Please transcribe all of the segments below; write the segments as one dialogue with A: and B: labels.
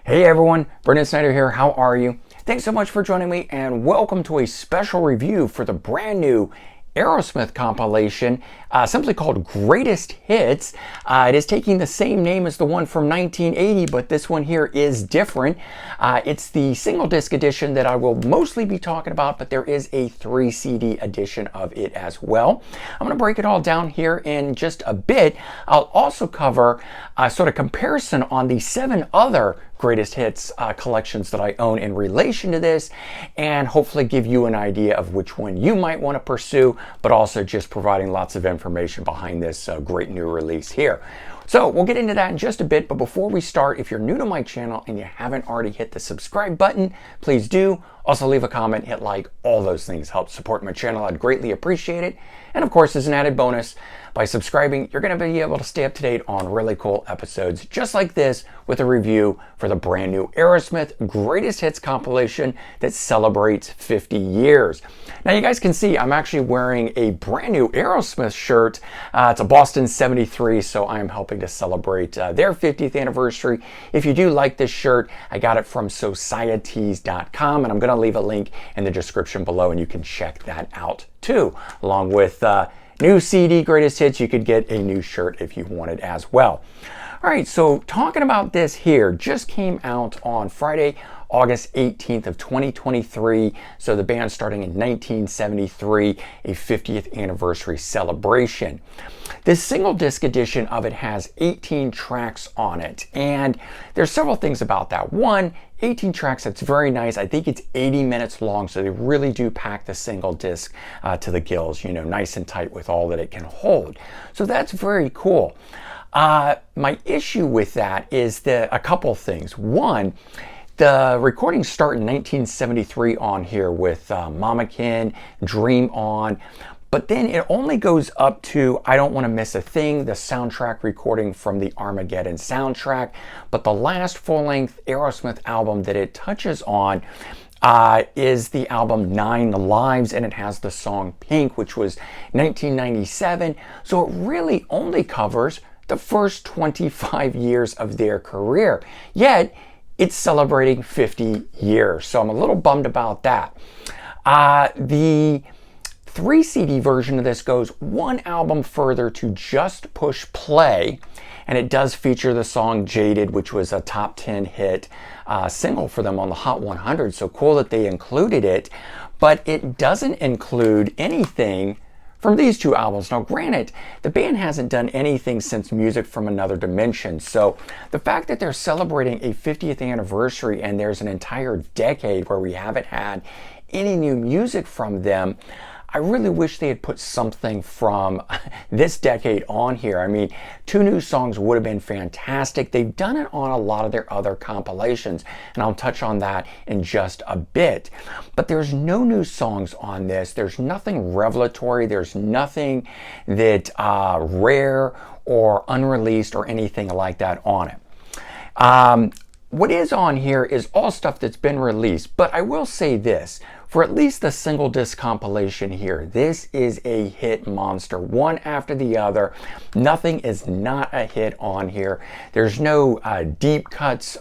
A: Hey everyone, Brendan Snyder here. How are you? Thanks so much for joining me and welcome to a special review for the brand new Aerosmith compilation, simply called Greatest Hits. It is taking the same name as the one from 1980, but this one here is different. It's the single disc edition that I will mostly be talking about, but there is a 3 CD edition of it as well. I'm going to break it all down here in just a bit. I'll also cover a sort of comparison on the 7 other greatest hits collections that I own in relation to this, and hopefully give you an idea of which one you might want to pursue, but also just providing lots of information behind this great new release here. So we'll get into that in just a bit, but before we start, if you're new to my channel and you haven't already hit the subscribe button, please do. Also leave a comment, hit like, all those things help support my channel. I'd greatly appreciate it. And of course, as an added bonus, by subscribing, you're going to be able to stay up to date on really cool episodes just like this with a review for the brand new Aerosmith Greatest Hits compilation that celebrates 50 years. Now you guys can see I'm actually wearing a brand new Aerosmith shirt. It's a Boston 73, so I am helping to celebrate their 50th anniversary. If you do like this shirt, I got it from SocieTees.com, and I'm going to leave a link in the description below and you can check that out too. Along with new CD Greatest Hits, you could get a new shirt if you wanted as well. All right, so talking about this here, just came out on Friday, August 18th of 2023. So the band starting in 1973, a 50th anniversary celebration. This single disc edition of it has 18 tracks on it, and there's several things about that. One, 18 tracks, that's very nice. I think it's 80 minutes long, so they really do pack the single disc to the gills, you know, nice and tight with all that it can hold. So that's very cool. My issue with that is a couple things. One, the recordings start in 1973 on here with Mamakin, Dream On, but then it only goes up to I Don't Want to Miss a Thing, the soundtrack recording from the Armageddon soundtrack. But the last full-length Aerosmith album that it touches on is the album 9 Lives, and it has the song Pink, which was 1997. So it really only covers the first 25 years of their career. Yet, it's celebrating 50 years. So I'm a little bummed about that. The 3 CD version of this goes one album further to just push play, and it does feature the song Jaded, which was a top 10 hit single for them on the Hot 100. So cool that they included it, but it doesn't include anything from these 2 albums. Now granted, the band hasn't done anything since Music from Another Dimension, so the fact that they're celebrating a 50th anniversary and there's an entire decade where we haven't had any new music from them, I really wish they had put something from this decade on here. I mean, 2 new songs would have been fantastic. They've done it on a lot of their other compilations, and I'll touch on that in just a bit. But there's no new songs on this. There's nothing revelatory. There's nothing that rare or unreleased or anything like that on it. What is on here is all stuff that's been released, but I will say this. For at least the single disc compilation here, this is a hit monster, one after the other. Nothing is not a hit on here. There's no deep cuts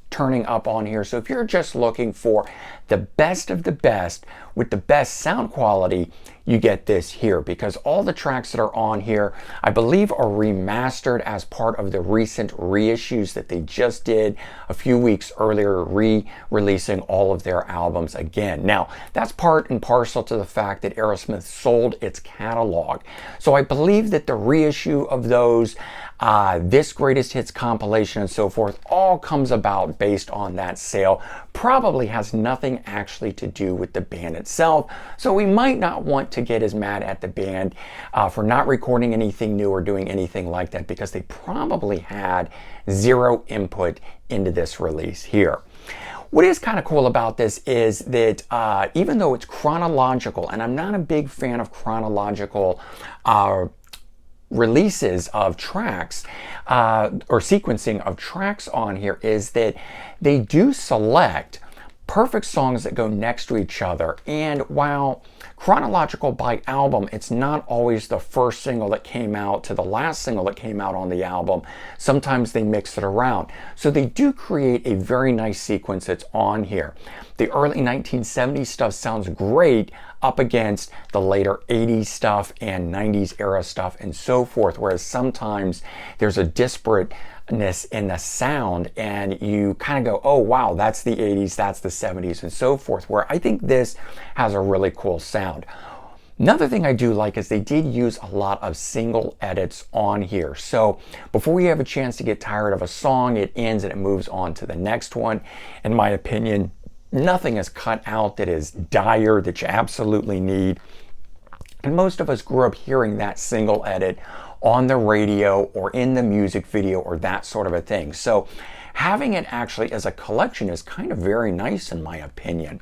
A: turning up on here. So if you're just looking for the best of the best with the best sound quality, you get this here, because all the tracks that are on here, I believe, are remastered as part of the recent reissues that they just did a few weeks earlier, re-releasing all of their albums again. Now, that's part and parcel to the fact that Aerosmith sold its catalog. So I believe that the reissue of those, this Greatest Hits compilation and so forth, all comes about based on that sale. Probably has nothing actually to do with the band itself. So we might not want to get as mad at the band for not recording anything new or doing anything like that, because they probably had zero input into this release here. What is kind of cool about this is that even though it's chronological, and I'm not a big fan of chronological releases of tracks or sequencing of tracks on here, is that they do select perfect songs that go next to each other. And while chronological by album, it's not always the first single that came out to the last single that came out on the album. Sometimes they mix it around. So they do create a very nice sequence that's on here. The early 1970s stuff sounds great up against the later 80s stuff and 90s era stuff and so forth, whereas sometimes there's a disparateness in the sound and you kind of go, oh wow, that's the 80s, that's the 70s and so forth, where I think this has a really cool sound. Another thing I do like is they did use a lot of single edits on here. So before you have a chance to get tired of a song, it ends and it moves on to the next one. In my opinion, nothing is cut out that is dire, that you absolutely need. And most of us grew up hearing that single edit on the radio or in the music video or that sort of a thing. So having it actually as a collection is kind of very nice in my opinion.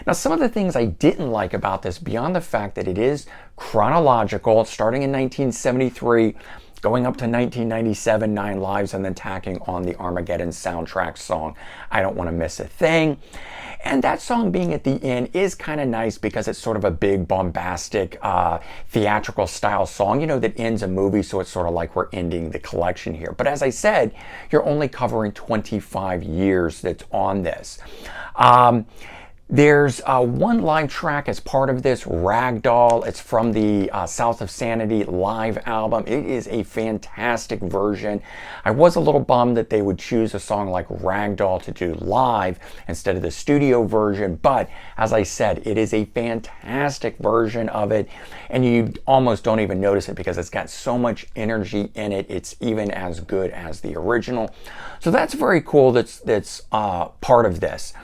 A: Now, some of the things I didn't like about this, beyond the fact that it is chronological, starting in 1973, going up to 1997, 9 Lives, and then tacking on the Armageddon soundtrack song, I Don't Want to Miss a Thing. And that song being at the end is kind of nice because it's sort of a big, bombastic, theatrical style song, you know, that ends a movie. So it's sort of like we're ending the collection here. But as I said, you're only covering 25 years that's on this. There's one live track as part of this, Ragdoll. It's from the South of Sanity live album. It is a fantastic version. I was a little bummed that they would choose a song like Ragdoll to do live instead of the studio version, but as I said, it is a fantastic version of it, and you almost don't even notice it because it's got so much energy in it. It's even as good as the original. So that's very cool. That's part of this.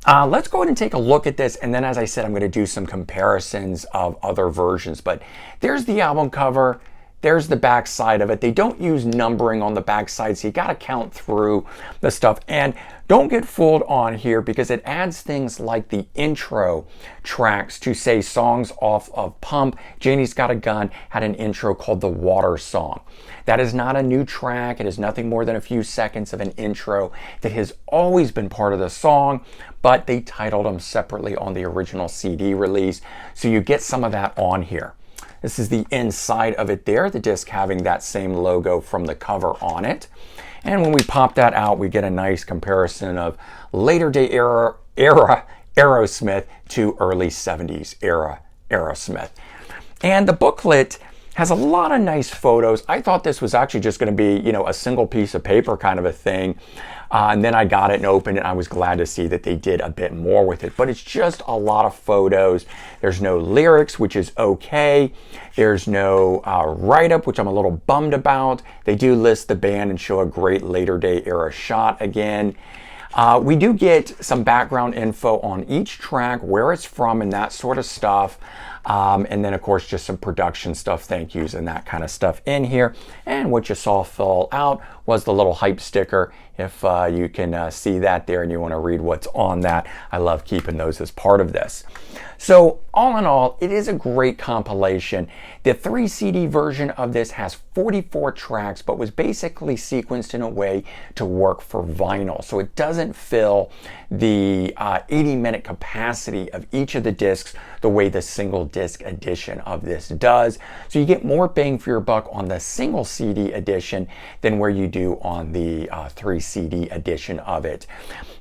A: Let's go ahead and take a look at this, and then as I said, I'm going to do some comparisons of other versions. But there's the album cover, there's the back side of it. They don't use numbering on the back side, so you got to count through the stuff. And don't get fooled on here because it adds things like the intro tracks to, say, songs off of Pump. Janie's Got a Gun had an intro called the Water Song. That is not a new track. It is nothing more than a few seconds of an intro that has always been part of the song, but they titled them separately on the original CD release. So you get some of that on here. This is the inside of it there, the disc having that same logo from the cover on it. And when we pop that out, we get a nice comparison of later day era Aerosmith to early 70s era Aerosmith. And the booklet has a lot of nice photos. I thought this was actually just going to be, you know, a single piece of paper kind of a thing. And then I got it and opened it. I was glad to see that they did a bit more with it. But it's just a lot of photos. There's no lyrics, which is okay. There's no write-up, which I'm a little bummed about. They do list the band and show a great later day era shot again. We do get some background info on each track, where it's from and that sort of stuff. And then, of course, just some production stuff, thank yous, and that kind of stuff in here. And what you saw fall out was the little hype sticker. If you can see that there and you want to read what's on that, I love keeping those as part of this. So all in all, it is a great compilation. The 3 CD version of this has 44 tracks, but was basically sequenced in a way to work for vinyl. So it doesn't fill the 80-minute capacity of each of the discs the way the single disc edition of this does. So you get more bang for your buck on the single CD edition than where you do on the 3 CD edition of it.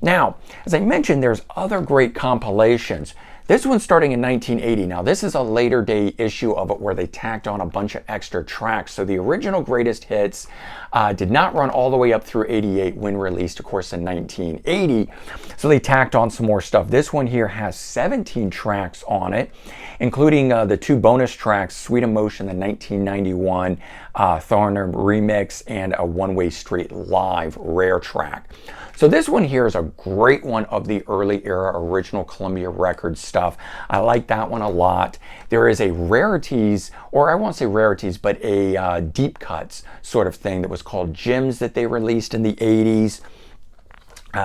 A: Now, as I mentioned, there's other great compilations. This one's starting in 1980. Now, this is a later day issue of it where they tacked on a bunch of extra tracks. So the original greatest hits did not run all the way up through 88 when released, of course, in 1980. So they tacked on some more stuff. This one here has 17 tracks on it, including the 2 bonus tracks, Sweet Emotion, the 1991 Thorner remix, and a One Way Street live rare track. So this one here is a great one of the early era original Columbia Records stuff. I like that one a lot. There is a rarities, or I won't say rarities, but a deep cuts sort of thing that was called Gems that they released in the 80s.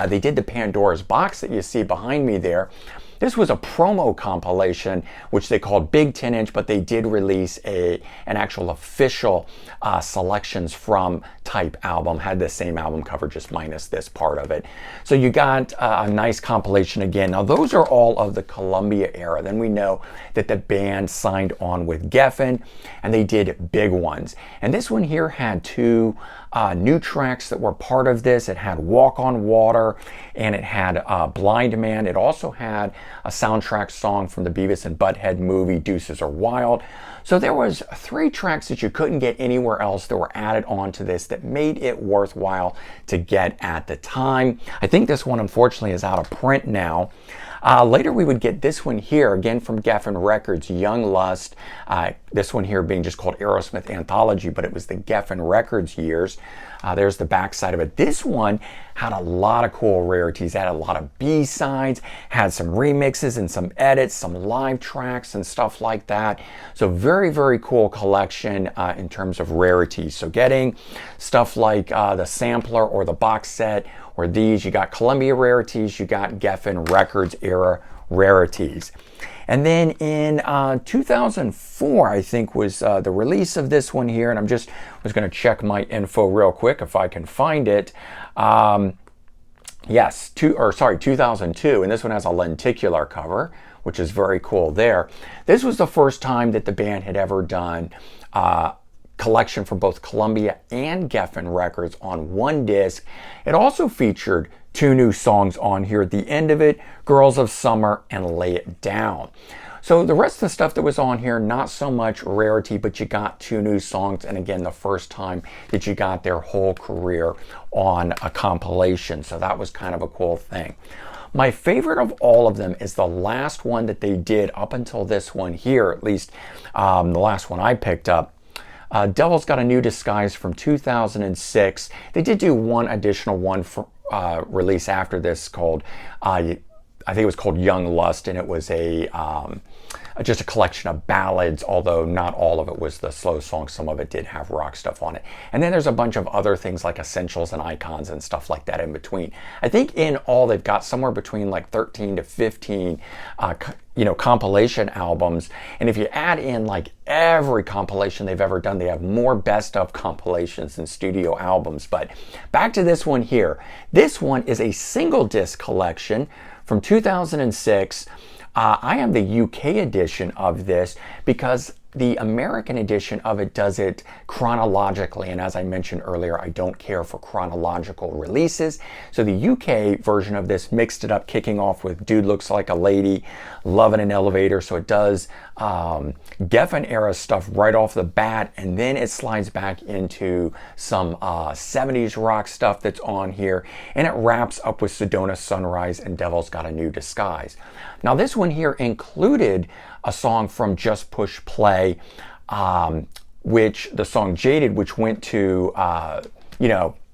A: They did the Pandora's Box that you see behind me there. This was a promo compilation, which they called Big 10-inch, but they did release an actual official selections from type album. Had the same album cover, just minus this part of it. So you got a nice compilation again. Now those are all of the Columbia era. Then we know that the band signed on with Geffen, and they did big ones. And this one here had two new tracks that were part of this. It had Walk on Water, and it had Blind Man. It also had a soundtrack song from the Beavis and Butthead movie, Deuces Are Wild. So there was 3 tracks that you couldn't get anywhere else that were added onto this that made it worthwhile to get at the time. I think this one unfortunately is out of print now. Later we would get this one here, again from Geffen Records, Young Lust. This one here being just called Aerosmith Anthology, but it was the Geffen Records years. There's the back side of it. This one had a lot of cool rarities. It had a lot of B-sides, had some remixes and some edits, some live tracks and stuff like that. So very, very cool collection in terms of rarities. So getting stuff like the sampler or the box set or these, you got Columbia rarities, you got Geffen Records era rarities. And then in 2004, I think, was the release of this one here. And I'm just was going to check my info real quick if I can find it. Yes, 2002. And this one has a lenticular cover, which is very cool there. This was the first time that the band had ever done collection from both Columbia and Geffen Records on one disc. It also featured 2 new songs on here at the end of it, Girls of Summer and Lay It Down. So the rest of the stuff that was on here, not so much rarity, but you got 2 new songs, and again, the first time that you got their whole career on a compilation. So that was kind of a cool thing. My favorite of all of them is the last one that they did up until this one here, at least the last one I picked up. Devil's Got a New Disguise from 2006. They did do one additional one for, release after this called, I think it was called Young Lust, and it was just a collection of ballads, although not all of it was the slow songs. Some of it did have rock stuff on it. And then there's a bunch of other things like Essentials and Icons and stuff like that in between. I think in all they've got somewhere between like 13 to 15 compilation albums. And if you add in like every compilation they've ever done, they have more best of compilations than studio albums. But back to this one here. This one is a single disc collection from 2006. I am the UK edition of this because the American edition of it does it chronologically, and as I mentioned earlier, I don't care for chronological releases. So the UK version of this mixed it up, kicking off with Dude Looks Like a Lady, Love in an Elevator. So it does Geffen era stuff right off the bat, and then it slides back into some 70s rock stuff that's on here, and it wraps up with Sedona Sunrise and Devil's Got a New Disguise. Now this one here included a song from Just Push Play, which the song Jaded, which went to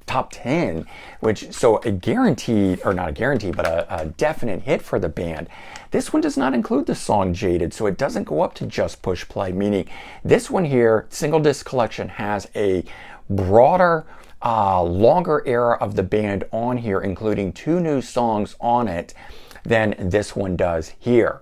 A: top 10, which so a guaranteed, or not a guarantee, but a definite hit for the band. This one does not include the song Jaded, so it doesn't go up to Just Push Play, meaning this one here, single disc collection, has a broader, longer era of the band on here, including 2 new songs on it than this one does here.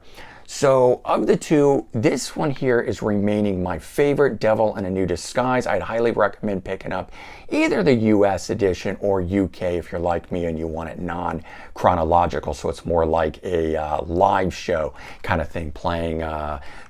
A: So of the 2, this one here is remaining my favorite, Devil in a New Disguise. I'd highly recommend picking up either the US edition or UK if you're like me and you want it non-chronological, so it's more like a live show kind of thing, playing,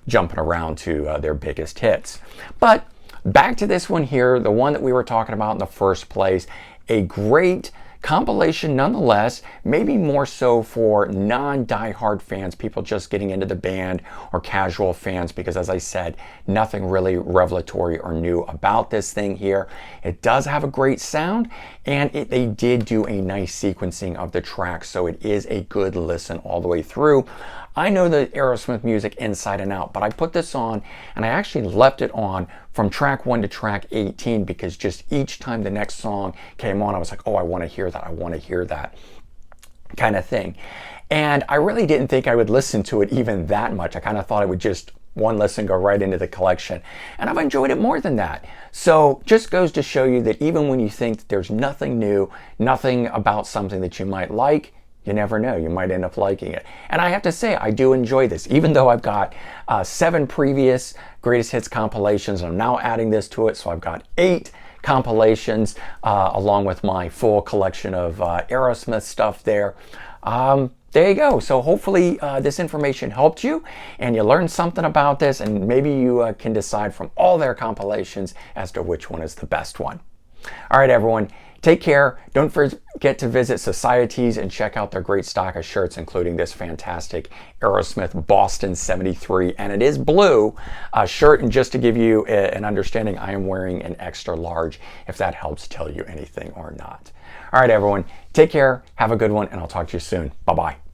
A: jumping around to their biggest hits. But back to this one here, the one that we were talking about in the first place, a great compilation nonetheless, maybe more so for non-diehard fans, people just getting into the band, or casual fans, because as I said, nothing really revelatory or new about this thing here. It does have a great sound, and they did do a nice sequencing of the tracks, so it is a good listen all the way through. I know the Aerosmith music inside and out, but I put this on and I actually left it on from track 1 to track 18 because just each time the next song came on, I was like, oh, I want to hear that, I want to hear that kind of thing. And I really didn't think I would listen to it even that much. I kind of thought I would just one listen go right into the collection, and I've enjoyed it more than that. So just goes to show you that even when you think that there's nothing new, nothing about something that you might like, You never know, you might end up liking it. And I have to say, I do enjoy this. Even though I've got 7 previous greatest hits compilations, I'm now adding this to it, so I've got 8 compilations along with my full collection of Aerosmith stuff there. There you go. So hopefully this information helped you and you learned something about this, and maybe you can decide from all their compilations as to which one is the best one. All right, everyone. Take care. Don't forget to visit SocieTees and check out their great stock of shirts, including this fantastic Aerosmith Boston 73, and it is blue shirt. And just to give you an understanding, I am wearing an extra large, if that helps tell you anything or not. All right, everyone. Take care. Have a good one, and I'll talk to you soon. Bye-bye.